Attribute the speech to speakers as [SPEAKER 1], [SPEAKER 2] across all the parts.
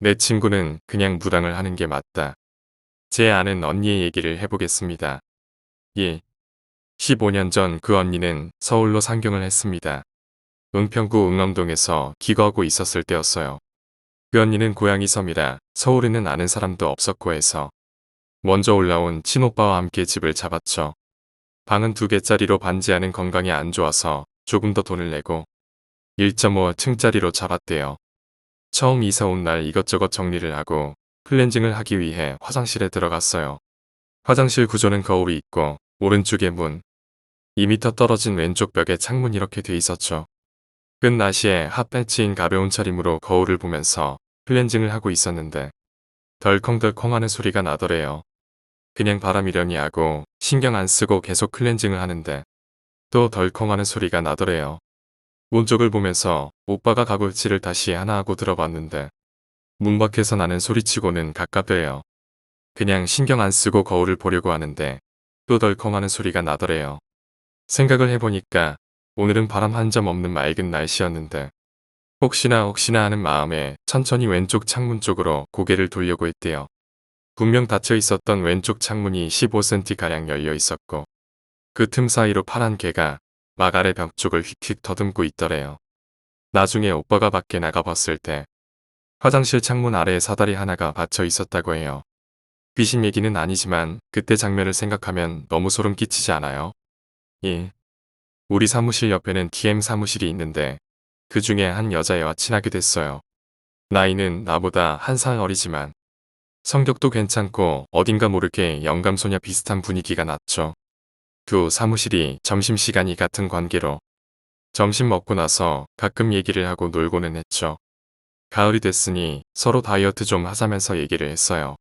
[SPEAKER 1] 내 친구는 그냥 무당을 하는 게 맞다. 제 아는 언니의 얘기를 해보겠습니다. 1. 15년 전 그 언니는 서울로 상경을 했습니다. 은평구 응암동에서 기거하고 있었을 때였어요. 그 언니는 고향이 섬이라 서울에는 아는 사람도 없었고 해서 먼저 올라온 친오빠와 함께 집을 잡았죠. 방은 2개짜리로 반지하는 건강이 안 좋아서 조금 더 돈을 내고 1.5층짜리로 잡았대요. 처음 이사 온 날 이것저것 정리를 하고 클렌징을 하기 위해 화장실에 들어갔어요. 화장실 구조는 거울이 있고 오른쪽에 문, 2m 떨어진 왼쪽 벽에 창문 이렇게 돼 있었죠. 끝나시에 핫팬츠인 가벼운 차림으로 거울을 보면서 클렌징을 하고 있었는데 덜컹덜컹 하는 소리가 나더래요. 그냥 바람이려니 하고 신경 안 쓰고 계속 클렌징을 하는데 또 덜컹 하는 소리가 나더래요. 문 쪽을 보면서 오빠가 가굴치를 다시 하나 하고 들어봤는데 문 밖에서 나는 소리치고는 가깝대요. 그냥 신경 안 쓰고 거울을 보려고 하는데 또 덜컹하는 소리가 나더래요. 생각을 해보니까 오늘은 바람 한 점 없는 맑은 날씨였는데 혹시나 하는 마음에 천천히 왼쪽 창문 쪽으로 고개를 돌려고 했대요. 분명 닫혀 있었던 왼쪽 창문이 15cm가량 열려 있었고 그 틈 사이로 파란 개가 막 아래 벽 쪽을 휙휙 더듬고 있더래요. 나중에 오빠가 밖에 나가봤을 때 화장실 창문 아래에 사다리 하나가 받쳐 있었다고 해요. 귀신 얘기는 아니지만 그때 장면을 생각하면 너무 소름 끼치지 않아요? 1. 우리 사무실 옆에는 DM 사무실이 있는데 그 중에 한 여자애와 친하게 됐어요. 나이는 나보다 1살 어리지만 성격도 괜찮고 어딘가 모르게 영감소녀 비슷한 분위기가 났죠. 두 사무실이 점심시간이 같은 관계로 점심 먹고 나서 가끔 얘기를 하고 놀고는 했죠. 가을이 됐으니 서로 다이어트 좀 하자면서 얘기를 했어요.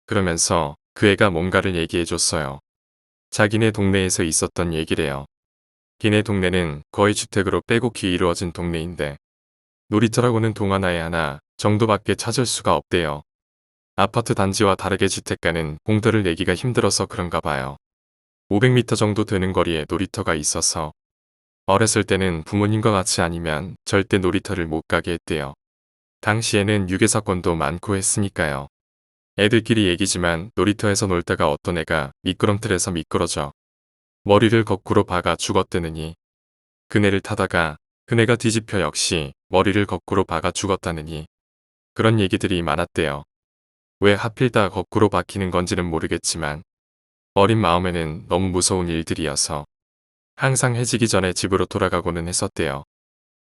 [SPEAKER 1] 그러면서 그 애가 뭔가를 얘기해줬어요. 자기네 동네에서 있었던 얘기래요. 걔네 동네는 거의 주택으로 빼곡히 이루어진 동네인데 놀이터라고는 동 하나에 하나 정도밖에 찾을 수가 없대요. 아파트 단지와 다르게 주택가는 공터를 내기가 힘들어서 그런가 봐요. 500m 정도 되는 거리에 놀이터가 있어서 어렸을 때는 부모님과 같이 아니면 절대 놀이터를 못 가게 했대요. 당시에는 유괴 사건도 많고 했으니까요. 애들끼리 얘기지만 놀이터에서 놀다가 어떤 애가 미끄럼틀에서 미끄러져 머리를 거꾸로 박아 죽었다느니 그네를 타다가 그네가 뒤집혀 역시 머리를 거꾸로 박아 죽었다느니 그런 얘기들이 많았대요. 왜 하필 다 거꾸로 박히는 건지는 모르겠지만 어린 마음에는 너무 무서운 일들이어서 항상 해지기 전에 집으로 돌아가고는 했었대요.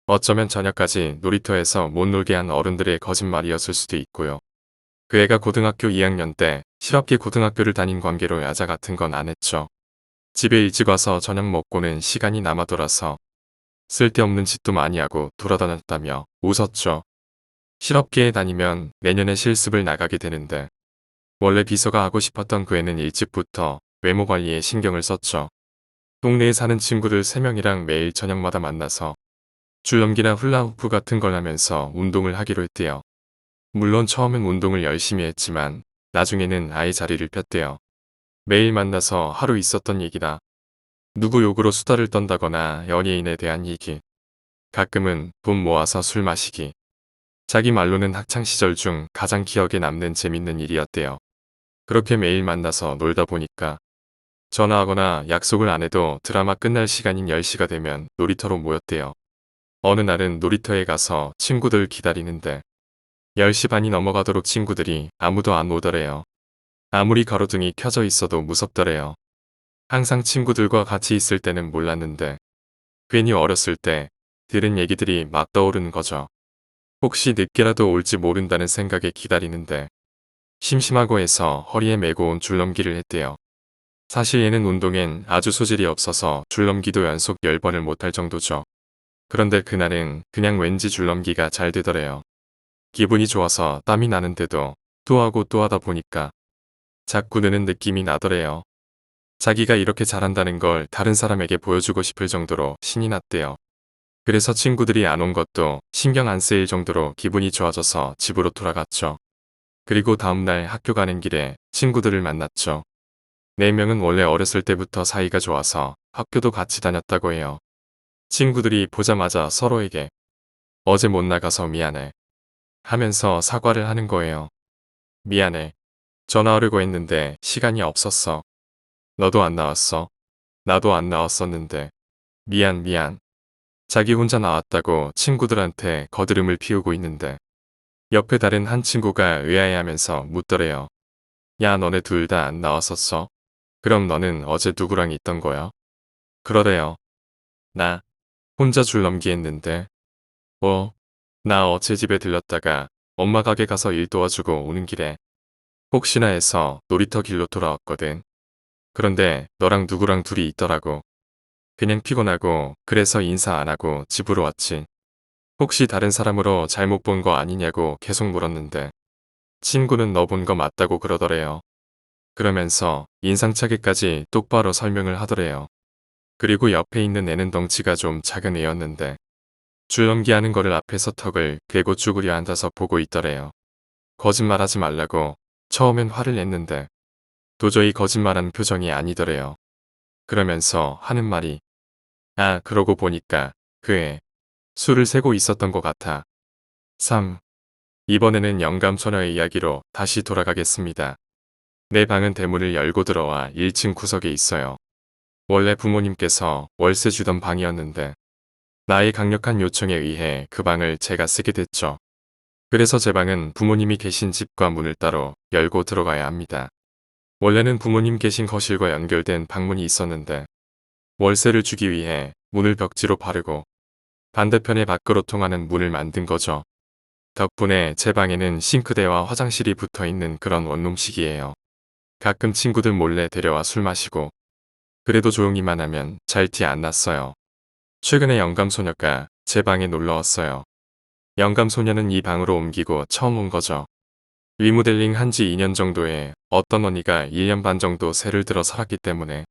[SPEAKER 1] 어쩌면 저녁까지 놀이터에서 못 놀게 한 어른들의 거짓말이었을 수도 있고요. 그 애가 고등학교 2학년 때 실업계 고등학교를 다닌 관계로 야자 같은 건 안 했죠. 집에 일찍 와서 저녁 먹고는 시간이 남아돌아서 쓸데없는 짓도 많이 하고 돌아다녔다며 웃었죠. 실업계에 다니면 내년에 실습을 나가게 되는데 원래 비서가 하고 싶었던 그 애는 일찍부터 외모 관리에 신경을 썼죠. 동네에 사는 친구들 3명이랑 매일 저녁마다 만나서 줄넘기나 훌라후프 같은 걸 하면서 운동을 하기로 했대요. 물론 처음엔 운동을 열심히 했지만 나중에는 아예 자리를 폈대요. 매일 만나서 하루 있었던 얘기다. 누구 욕으로 수다를 떤다거나 연예인에 대한 얘기. 가끔은 돈 모아서 술 마시기. 자기 말로는 학창시절 중 가장 기억에 남는 재밌는 일이었대요. 그렇게 매일 만나서 놀다 보니까 전화하거나 약속을 안 해도 드라마 끝날 시간인 10시가 되면 놀이터로 모였대요. 어느 날은 놀이터에 가서 친구들 기다리는데 10시 반이 넘어가도록 친구들이 아무도 안 오더래요. 아무리 가로등이 켜져 있어도 무섭더래요. 항상 친구들과 같이 있을 때는 몰랐는데 괜히 어렸을 때 들은 얘기들이 막 떠오르는 거죠. 혹시 늦게라도 올지 모른다는 생각에 기다리는데 심심하고 해서 허리에 메고 온 줄넘기를 했대요. 사실 얘는 운동엔 아주 소질이 없어서 줄넘기도 연속 10번을 못할 정도죠. 그런데 그날은 그냥 왠지 줄넘기가 잘 되더래요. 기분이 좋아서 땀이 나는데도 또 하고 또 하다 보니까 자꾸 느는 느낌이 나더래요. 자기가 이렇게 잘한다는 걸 다른 사람에게 보여주고 싶을 정도로 신이 났대요. 그래서 친구들이 안 온 것도 신경 안 쓰일 정도로 기분이 좋아져서 집으로 돌아갔죠. 그리고 다음날 학교 가는 길에 친구들을 만났죠. 4명은 원래 어렸을 때부터 사이가 좋아서 학교도 같이 다녔다고 해요. 친구들이 보자마자 서로에게 어제 못 나가서 미안해. 하면서 사과를 하는 거예요. 미안해. 전화하려고 했는데 시간이 없었어. 너도 안 나왔어. 나도 안 나왔었는데. 미안. 자기 혼자 나왔다고 친구들한테 거드름을 피우고 있는데 옆에 다른 한 친구가 의아해하면서 묻더래요. 야, 너네 둘 다 안 나왔었어? 그럼 너는 어제 누구랑 있던 거야? 그러래요. 나 혼자 줄 넘기했는데. 뭐? 나 어제 집에 들렀다가 엄마 가게 가서 일 도와주고 오는 길에 혹시나 해서 놀이터 길로 돌아왔거든. 그런데 너랑 누구랑 둘이 있더라고. 그냥 피곤하고 그래서 인사 안 하고 집으로 왔지. 혹시 다른 사람으로 잘못 본 거 아니냐고 계속 물었는데 친구는 너 본 거 맞다고 그러더래요. 그러면서 인상착의까지 똑바로 설명을 하더래요. 그리고 옆에 있는 애는 덩치가 좀 작은 애였는데 줄넘기하는 거를 앞에서 턱을 괴고 쭈그려 앉아서 보고 있더래요. 거짓말하지 말라고 처음엔 화를 냈는데 도저히 거짓말한 표정이 아니더래요. 그러면서 하는 말이 아, 그러고 보니까 그 애 술을 세고 있었던 것 같아. 3. 이번에는 영감소녀의 이야기로 다시 돌아가겠습니다. 내 방은 대문을 열고 들어와 1층 구석에 있어요. 원래 부모님께서 월세 주던 방이었는데 나의 강력한 요청에 의해 그 방을 제가 쓰게 됐죠. 그래서 제 방은 부모님이 계신 집과 문을 따로 열고 들어가야 합니다. 원래는 부모님 계신 거실과 연결된 방문이 있었는데 월세를 주기 위해 문을 벽지로 바르고 반대편에 밖으로 통하는 문을 만든 거죠. 덕분에 제 방에는 싱크대와 화장실이 붙어 있는 그런 원룸식이에요. 가끔 친구들 몰래 데려와 술 마시고 그래도 조용히만 하면 잘 티 안 났어요. 최근에 영감소녀가 제 방에 놀러 왔어요. 영감소녀는 이 방으로 옮기고 처음 온 거죠. 리모델링 한 지 2년 정도에 어떤 언니가 1년 반 정도 세를 들어 살았기 때문에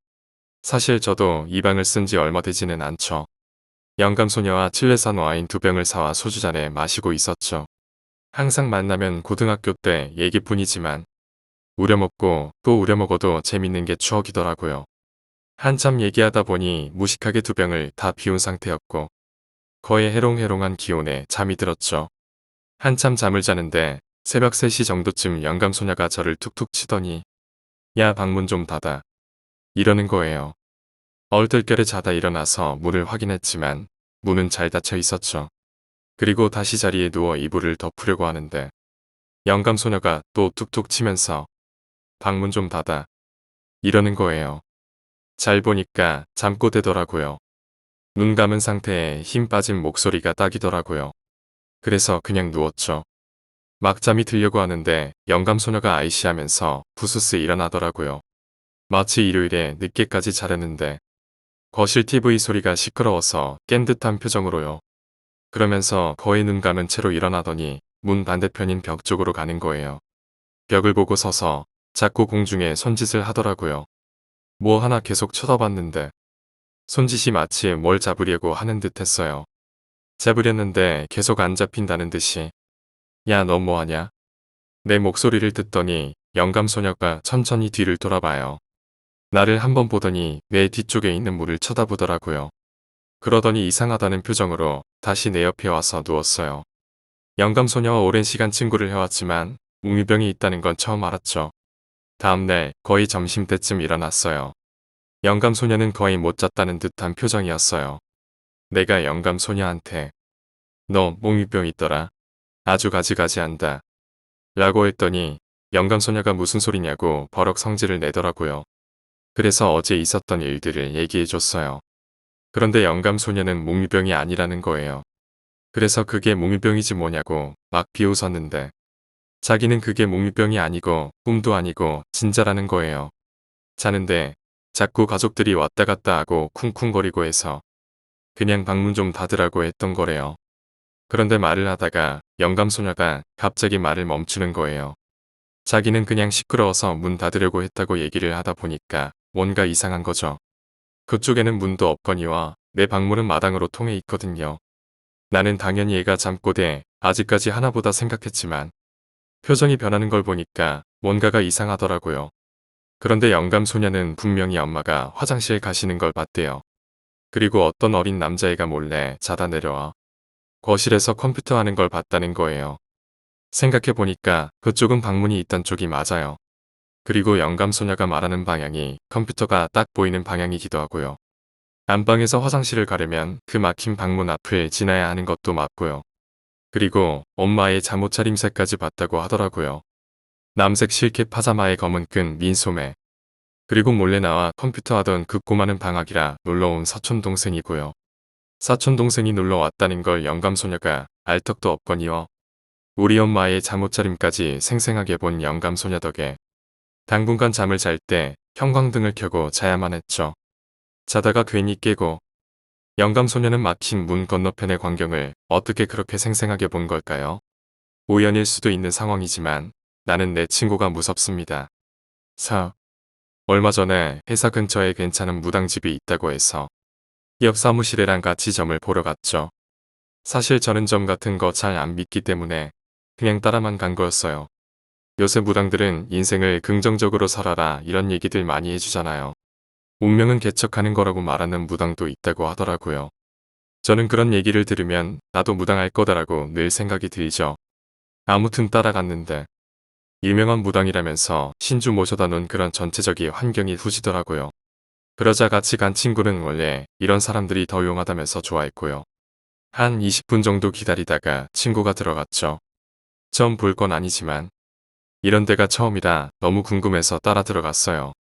[SPEAKER 1] 사실 저도 이 방을 쓴 지 얼마 되지는 않죠. 영감소녀와 칠레산 와인 2병을 사와 소주잔에 마시고 있었죠. 항상 만나면 고등학교 때 얘기뿐이지만 우려먹고 또 우려먹어도 재밌는 게 추억이더라고요. 한참 얘기하다 보니 무식하게 2병을 다 비운 상태였고 거의 해롱해롱한 기온에 잠이 들었죠. 한참 잠을 자는데 새벽 3시 정도쯤 영감소녀가 저를 툭툭 치더니 야, 방문 좀 닫아. 이러는 거예요. 얼떨결에 자다 일어나서 문을 확인했지만 문은 잘 닫혀 있었죠. 그리고 다시 자리에 누워 이불을 덮으려고 하는데 영감소녀가 또 툭툭 치면서 방문 좀 닫아. 이러는 거예요. 잘 보니까 잠꼬대더라고요. 눈 감은 상태에 힘 빠진 목소리가 딱이더라고요. 그래서 그냥 누웠죠. 막 잠이 들려고 하는데 영감소녀가 아이씨하면서 부스스 일어나더라고요. 마치 일요일에 늦게까지 자려는데 거실 TV 소리가 시끄러워서 깬 듯한 표정으로요. 그러면서 거의 눈 감은 채로 일어나더니 문 반대편인 벽 쪽으로 가는 거예요. 벽을 보고 서서 자꾸 공중에 손짓을 하더라고요. 뭐 하나 계속 쳐다봤는데 손짓이 마치 뭘 잡으려고 하는 듯 했어요. 잡으렸는데 계속 안 잡힌다는 듯이 야, 너 뭐하냐? 내 목소리를 듣더니 영감소녀가 천천히 뒤를 돌아봐요. 나를 한번 보더니 내 뒤쪽에 있는 물을 쳐다보더라고요. 그러더니 이상하다는 표정으로 다시 내 옆에 와서 누웠어요. 영감소녀와 오랜 시간 친구를 해왔지만 웅유병이 있다는 건 처음 알았죠. 다음날 거의 점심때쯤 일어났어요. 영감소녀는 거의 못 잤다는 듯한 표정이었어요. 내가 영감소녀한테 너 몽유병 있더라. 아주 가지가지한다. 라고 했더니 영감소녀가 무슨 소리냐고 버럭 성질을 내더라고요. 그래서 어제 있었던 일들을 얘기해줬어요. 그런데 영감소녀는 몽유병이 아니라는 거예요. 그래서 그게 몽유병이지 뭐냐고 막 비웃었는데 자기는 그게 몽유병이 아니고 꿈도 아니고 진짜라는 거예요. 자는데 자꾸 가족들이 왔다 갔다 하고 쿵쿵거리고 해서 그냥 방문 좀 닫으라고 했던 거래요. 그런데 말을 하다가 영감소녀가 갑자기 말을 멈추는 거예요. 자기는 그냥 시끄러워서 문 닫으려고 했다고 얘기를 하다 보니까 뭔가 이상한 거죠. 그쪽에는 문도 없거니와 내 방문은 마당으로 통해 있거든요. 나는 당연히 애가 잠꼬대 아직까지 하나보다 생각했지만 표정이 변하는 걸 보니까 뭔가가 이상하더라고요. 그런데 영감소녀는 분명히 엄마가 화장실 가시는 걸 봤대요. 그리고 어떤 어린 남자애가 몰래 자다 내려와 거실에서 컴퓨터 하는 걸 봤다는 거예요. 생각해보니까 그쪽은 방문이 있던 쪽이 맞아요. 그리고 영감소녀가 말하는 방향이 컴퓨터가 딱 보이는 방향이기도 하고요. 안방에서 화장실을 가려면 그 막힌 방문 앞을 지나야 하는 것도 맞고요. 그리고 엄마의 잠옷 차림새까지 봤다고 하더라고요. 남색 실켓 파자마에 검은 끈 민소매. 그리고 몰래 나와 컴퓨터 하던 그 꼬마는 방학이라 놀러온 사촌동생이고요. 사촌동생이 놀러 왔다는 걸 영감소녀가 알 턱도 없거니와 우리 엄마의 잠옷 차림까지 생생하게 본 영감소녀 덕에 당분간 잠을 잘 때 형광등을 켜고 자야만 했죠. 자다가 괜히 깨고 영감소녀는 막힌 문 건너편의 광경을 어떻게 그렇게 생생하게 본 걸까요? 우연일 수도 있는 상황이지만 나는 내 친구가 무섭습니다. 4. 얼마 전에 회사 근처에 괜찮은 무당집이 있다고 해서 옆 사무실에랑 같이 점을 보러 갔죠. 사실 저는 점 같은 거 잘 안 믿기 때문에 그냥 따라만 간 거였어요. 요새 무당들은 인생을 긍정적으로 살아라 이런 얘기들 많이 해주잖아요. 운명은 개척하는 거라고 말하는 무당도 있다고 하더라고요. 저는 그런 얘기를 들으면 나도 무당할 거다라고 늘 생각이 들죠. 아무튼 따라갔는데 유명한 무당이라면서 신주 모셔다 놓은 그런 전체적인 환경이 후지더라고요. 그러자 같이 간 친구는 원래 이런 사람들이 더 용하다면서 좋아했고요. 한 20분 정도 기다리다가 친구가 들어갔죠. 처음 볼 건 아니지만 이런 데가 처음이라 너무 궁금해서 따라 들어갔어요.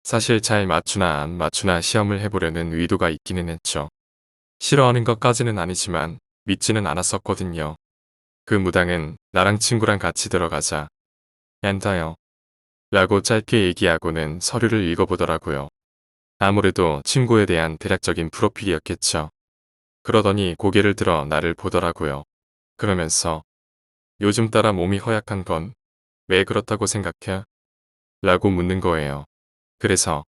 [SPEAKER 1] 사실 잘 맞추나 안 맞추나 시험을 해보려는 의도가 있기는 했죠. 싫어하는 것까지는 아니지만 믿지는 않았었거든요. 그 무당은 나랑 친구랑 같이 들어가자 엔터요 라고 짧게 얘기하고는 서류를 읽어보더라고요. 아무래도 친구에 대한 대략적인 프로필이었겠죠. 그러더니 고개를 들어 나를 보더라고요. 그러면서 요즘 따라 몸이 허약한 건 왜 그렇다고 생각해? 라고 묻는 거예요. 그래서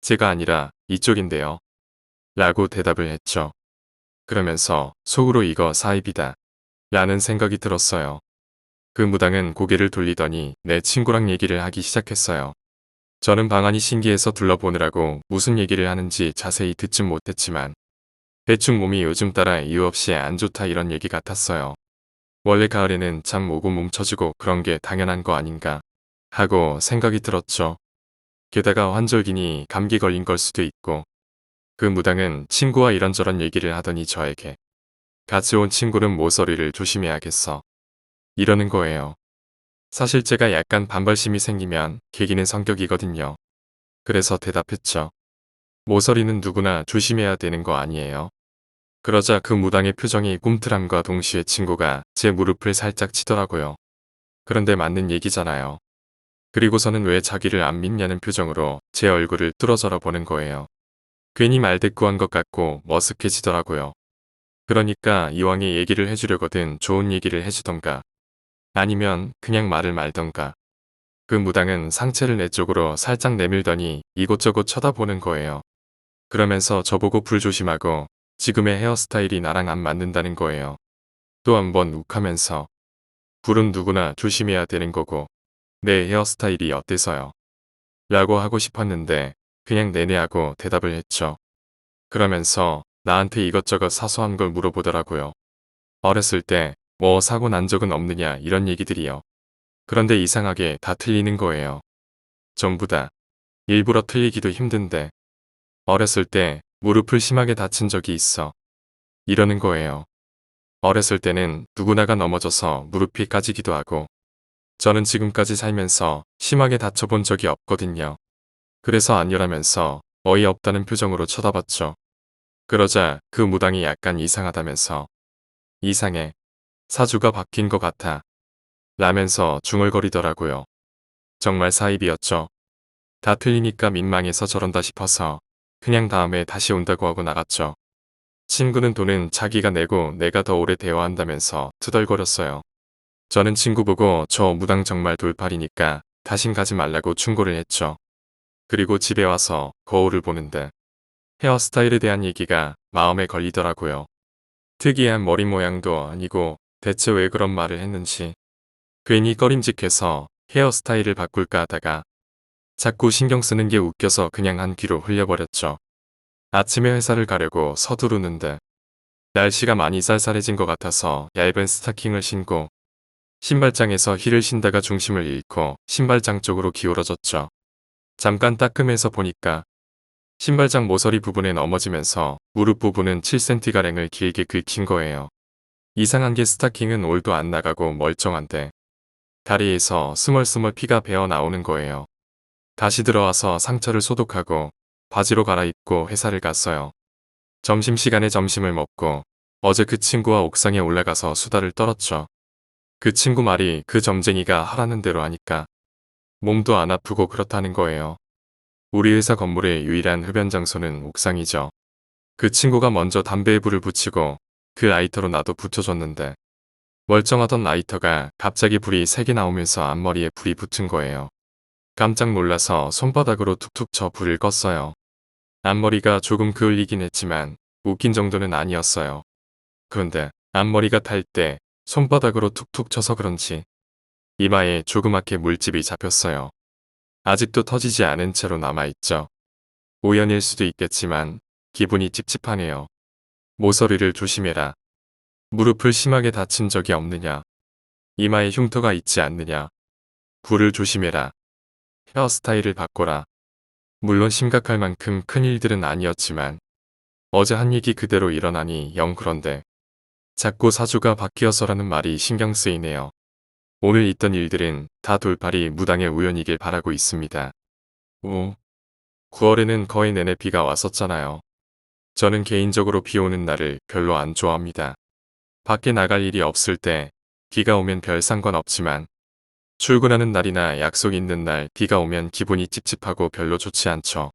[SPEAKER 1] 제가 아니라 이쪽인데요. 라고 대답을 했죠. 그러면서 속으로 이거 사입이다. 라는 생각이 들었어요. 그 무당은 고개를 돌리더니 내 친구랑 얘기를 하기 시작했어요. 저는 방안이 신기해서 둘러보느라고 무슨 얘기를 하는지 자세히 듣진 못했지만 대충 몸이 요즘 따라 이유 없이 안 좋다 이런 얘기 같았어요. 원래 가을에는 잠 오고 몸 처지고 그런 게 당연한 거 아닌가 하고 생각이 들었죠. 게다가 환절기니 감기 걸린 걸 수도 있고 그 무당은 친구와 이런저런 얘기를 하더니 저에게 같이 온 친구는 모서리를 조심해야겠어. 이러는 거예요. 사실 제가 약간 반발심이 생기면 개기는 성격이거든요. 그래서 대답했죠. 모서리는 누구나 조심해야 되는 거 아니에요. 그러자 그 무당의 표정이 꿈틀함과 동시에 친구가 제 무릎을 살짝 치더라고요. 그런데 맞는 얘기잖아요. 그리고서는 왜 자기를 안 믿냐는 표정으로 제 얼굴을 뚫어져라 보는 거예요. 괜히 말대꾸한 것 같고 머쓱해지더라고요. 그러니까 이왕에 얘기를 해주려거든 좋은 얘기를 해주던가 아니면 그냥 말을 말던가. 그 무당은 상체를 내 쪽으로 살짝 내밀더니 이곳저곳 쳐다보는 거예요. 그러면서 저보고 불조심하고 지금의 헤어스타일이 나랑 안 맞는다는 거예요. 또 한 번 욱하면서 불은 누구나 조심해야 되는 거고 내 헤어스타일이 어때서요? 라고 하고 싶었는데 그냥 내내 하고 대답을 했죠. 그러면서 나한테 이것저것 사소한 걸 물어보더라고요. 어렸을 때 뭐 사고 난 적은 없느냐 이런 얘기들이요. 그런데 이상하게 다 틀리는 거예요. 전부 다. 일부러 틀리기도 힘든데 어렸을 때 무릎을 심하게 다친 적이 있어. 이러는 거예요. 어렸을 때는 누구나가 넘어져서 무릎이 까지기도 하고 저는 지금까지 살면서 심하게 다쳐본 적이 없거든요. 그래서 안열하면서 어이없다는 표정으로 쳐다봤죠. 그러자 그 무당이 약간 이상하다면서 이상해. 사주가 바뀐 것 같아. 라면서 중얼거리더라고요. 정말 사입이었죠. 다 틀리니까 민망해서 저런다 싶어서 그냥 다음에 다시 온다고 하고 나갔죠. 친구는 돈은 자기가 내고 내가 더 오래 대화한다면서 투덜거렸어요. 저는 친구 보고 저 무당 정말 돌팔이니까 다신 가지 말라고 충고를 했죠. 그리고 집에 와서 거울을 보는데 헤어스타일에 대한 얘기가 마음에 걸리더라고요. 특이한 머리 모양도 아니고 대체 왜 그런 말을 했는지 괜히 꺼림직해서 헤어스타일을 바꿀까 하다가 자꾸 신경 쓰는 게 웃겨서 그냥 한 귀로 흘려버렸죠. 아침에 회사를 가려고 서두르는데 날씨가 많이 쌀쌀해진 것 같아서 얇은 스타킹을 신고 신발장에서 힐을 신다가 중심을 잃고 신발장 쪽으로 기울어졌죠. 잠깐 따끔해서 보니까 신발장 모서리 부분에 넘어지면서 무릎 부분은 7cm가량을 길게 긁힌 거예요. 이상한 게 스타킹은 올도 안 나가고 멀쩡한데 다리에서 스멀스멀 피가 배어 나오는 거예요. 다시 들어와서 상처를 소독하고 바지로 갈아입고 회사를 갔어요. 점심시간에 점심을 먹고 어제 그 친구와 옥상에 올라가서 수다를 떨었죠. 그 친구 말이 그 점쟁이가 하라는 대로 하니까 몸도 안 아프고 그렇다는 거예요. 우리 회사 건물의 유일한 흡연 장소는 옥상이죠. 그 친구가 먼저 담배에 불을 붙이고 그 라이터로 나도 붙여줬는데 멀쩡하던 라이터가 갑자기 불이 3개 나오면서 앞머리에 불이 붙은 거예요. 깜짝 놀라서 손바닥으로 툭툭 쳐 불을 껐어요. 앞머리가 조금 그을리긴 했지만 웃긴 정도는 아니었어요. 그런데 앞머리가 탈 때 손바닥으로 툭툭 쳐서 그런지 이마에 조그맣게 물집이 잡혔어요. 아직도 터지지 않은 채로 남아있죠. 우연일 수도 있겠지만 기분이 찝찝하네요. 모서리를 조심해라. 무릎을 심하게 다친 적이 없느냐. 이마에 흉터가 있지 않느냐. 불을 조심해라. 헤어스타일을 바꿔라. 물론 심각할 만큼 큰 일들은 아니었지만 어제 한 얘기 그대로 일어나니 영 그런데 자꾸 사주가 바뀌어서라는 말이 신경 쓰이네요. 오늘 있던 일들은 다 돌팔이 무당의 우연이길 바라고 있습니다. 9월에는 거의 내내 비가 왔었잖아요. 저는 개인적으로 비 오는 날을 별로 안 좋아합니다. 밖에 나갈 일이 없을 때 비가 오면 별 상관없지만 출근하는 날이나 약속 있는 날 비가 오면 기분이 찝찝하고 별로 좋지 않죠.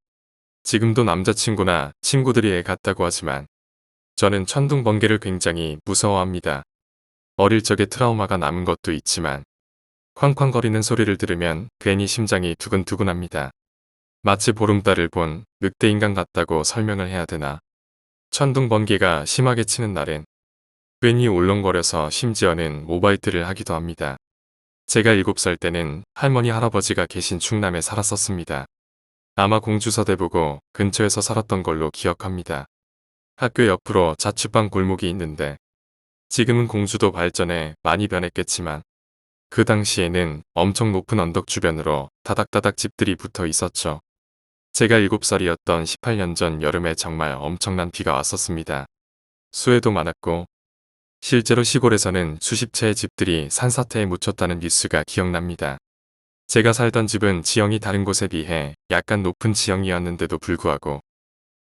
[SPEAKER 1] 지금도 남자친구나 친구들이 애 같다고 하지만 저는 천둥 번개를 굉장히 무서워합니다. 어릴 적에 트라우마가 남은 것도 있지만 쾅쾅거리는 소리를 들으면 괜히 심장이 두근두근합니다. 마치 보름달을 본 늑대인간 같다고 설명을 해야 되나. 천둥 번개가 심하게 치는 날엔 괜히 울렁거려서 심지어는 오바이트를 하기도 합니다. 제가 7살 때는 할머니 할아버지가 계신 충남에 살았었습니다. 아마 공주서대보고 근처에서 살았던 걸로 기억합니다. 학교 옆으로 자취방 골목이 있는데 지금은 공주도 발전해 많이 변했겠지만 그 당시에는 엄청 높은 언덕 주변으로 다닥다닥 집들이 붙어 있었죠. 제가 7살이었던 18년 전 여름에 정말 엄청난 비가 왔었습니다. 수해도 많았고 실제로 시골에서는 수십 채의 집들이 산사태에 묻혔다는 뉴스가 기억납니다. 제가 살던 집은 지형이 다른 곳에 비해 약간 높은 지형이었는데도 불구하고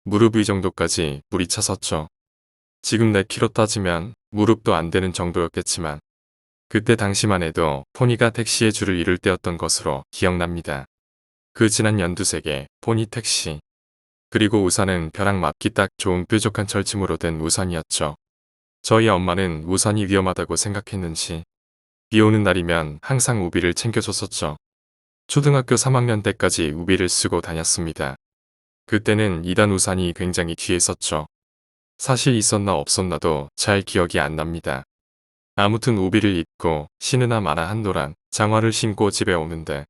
[SPEAKER 1] 무릎 위 정도까지 물이 찼었죠. 지금 내 키로 따지면 무릎도 안 되는 정도였겠지만 그때 당시만 해도 포니가 택시의 줄을 이룰 때였던 것으로 기억납니다. 그 지난 연두색의 포니 택시. 그리고 우산은 벼락 맞기 딱 좋은 뾰족한 철침으로 된 우산이었죠. 저희 엄마는 우산이 위험하다고 생각했는지 비 오는 날이면 항상 우비를 챙겨줬었죠. 초등학교 3학년 때까지 우비를 쓰고 다녔습니다. 그때는 2단 우산이 굉장히 귀했었죠. 사실 있었나 없었나도 잘 기억이 안 납니다. 아무튼 우비를 입고 신으나 마나 한노란 장화를 신고 집에 오는데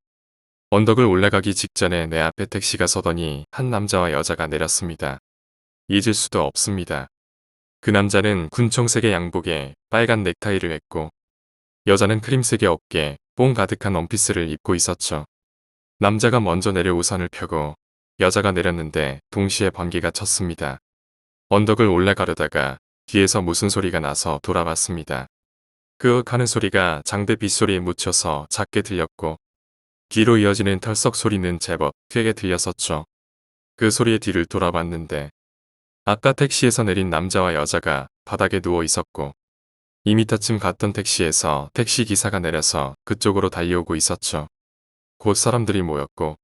[SPEAKER 1] 언덕을 올라가기 직전에 내 앞에 택시가 서더니 한 남자와 여자가 내렸습니다. 잊을 수도 없습니다. 그 남자는 군청색의 양복에 빨간 넥타이를 했고 여자는 크림색의 어깨에 뽕 가득한 원피스를 입고 있었죠. 남자가 먼저 내려 우산을 펴고 여자가 내렸는데 동시에 번개가 쳤습니다. 언덕을 올라가려다가 뒤에서 무슨 소리가 나서 돌아봤습니다. 끄윽 하는 소리가 장대 빗소리에 묻혀서 작게 들렸고 뒤로 이어지는 털썩 소리는 제법 크게 들렸었죠. 그 소리의 뒤를 돌아봤는데 아까 택시에서 내린 남자와 여자가 바닥에 누워 있었고 2m쯤 갔던 택시에서 택시기사가 내려서 그쪽으로 달려오고 있었죠. 곧 사람들이 모였고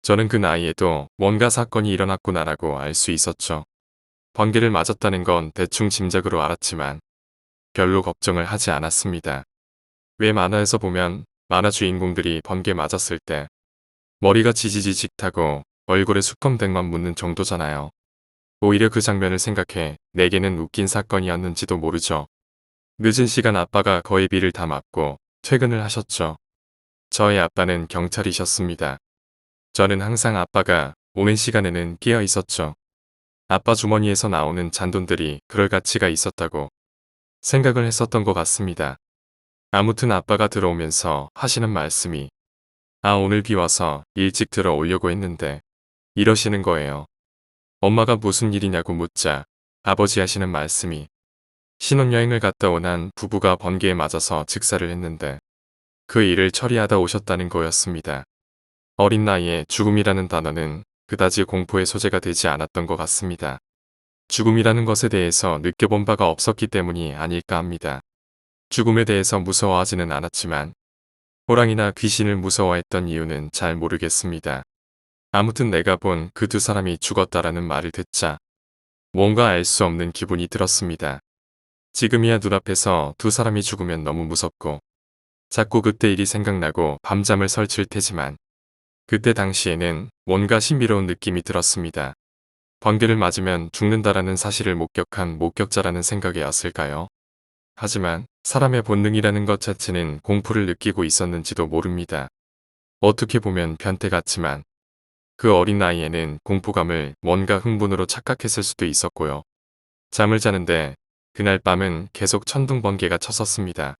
[SPEAKER 1] 저는 그 나이에도 뭔가 사건이 일어났구나라고 알 수 있었죠. 번개를 맞았다는 건 대충 짐작으로 알았지만 별로 걱정을 하지 않았습니다. 왜 만화에서 보면 만화 주인공들이 번개 맞았을 때 머리가 지지직 타고 얼굴에 수컴백만 묻는 정도잖아요. 오히려 그 장면을 생각해 내게는 웃긴 사건이었는지도 모르죠. 늦은 시간 아빠가 거의 비를 다 맞고 퇴근을 하셨죠. 저의 아빠는 경찰이셨습니다. 저는 항상 아빠가 오는 시간에는 깨어 있었죠. 아빠 주머니에서 나오는 잔돈들이 그럴 가치가 있었다고 생각을 했었던 것 같습니다. 아무튼 아빠가 들어오면서 하시는 말씀이 오늘 비 와서 일찍 들어오려고 했는데 이러시는 거예요. 엄마가 무슨 일이냐고 묻자 아버지 하시는 말씀이 신혼여행을 갔다 온 한 부부가 번개에 맞아서 즉사를 했는데 그 일을 처리하다 오셨다는 거였습니다. 어린 나이에 죽음이라는 단어는 그다지 공포의 소재가 되지 않았던 것 같습니다. 죽음이라는 것에 대해서 느껴본 바가 없었기 때문이 아닐까 합니다. 죽음에 대해서 무서워하지는 않았지만 호랑이나 귀신을 무서워했던 이유는 잘 모르겠습니다. 아무튼 내가 본 그 두 사람이 죽었다라는 말을 듣자 뭔가 알 수 없는 기분이 들었습니다. 지금이야 눈앞에서 두 사람이 죽으면 너무 무섭고 자꾸 그때 일이 생각나고 밤잠을 설칠 테지만 그때 당시에는 뭔가 신비로운 느낌이 들었습니다. 번개를 맞으면 죽는다라는 사실을 목격한 목격자라는 생각이 왔을까요? 하지만 사람의 본능이라는 것 자체는 공포를 느끼고 있었는지도 모릅니다. 어떻게 보면 변태 같지만 그 어린 나이에는 공포감을 뭔가 흥분으로 착각했을 수도 있었고요. 잠을 자는데 그날 밤은 계속 천둥 번개가 쳤었습니다.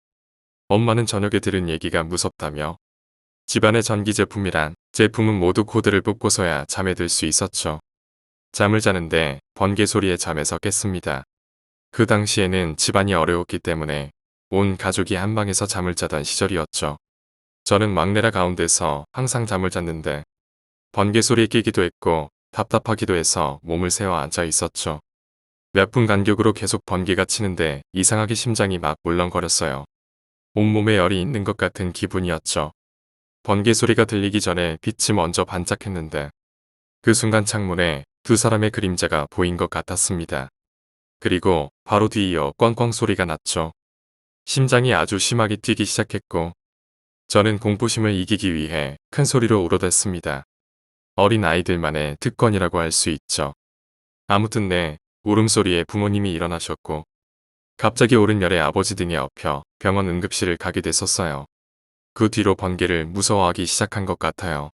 [SPEAKER 1] 엄마는 저녁에 들은 얘기가 무섭다며 집안의 전기제품이란 제품은 모두 코드를 뽑고서야 잠에 들 수 있었죠. 잠을 자는데 번개 소리에 잠에서 깼습니다. 그 당시에는 집안이 어려웠기 때문에 온 가족이 한 방에서 잠을 자던 시절이었죠. 저는 막내라 가운데서 항상 잠을 잤는데 번개 소리에 깨기도 했고 답답하기도 해서 몸을 세워 앉아 있었죠. 몇 분 간격으로 계속 번개가 치는데 이상하게 심장이 막 울렁거렸어요. 온몸에 열이 있는 것 같은 기분이었죠. 번개 소리가 들리기 전에 빛이 먼저 반짝했는데 그 순간 창문에 두 사람의 그림자가 보인 것 같았습니다. 그리고 바로 뒤이어 꽝꽝 소리가 났죠. 심장이 아주 심하게 뛰기 시작했고 저는 공포심을 이기기 위해 큰 소리로 울어댔습니다. 어린 아이들만의 특권이라고 할 수 있죠. 아무튼 내 울음소리에 부모님이 일어나셨고 갑자기 오른 열에 아버지 등에 엎여 병원 응급실을 가게 됐었어요. 그 뒤로 번개를 무서워하기 시작한 것 같아요.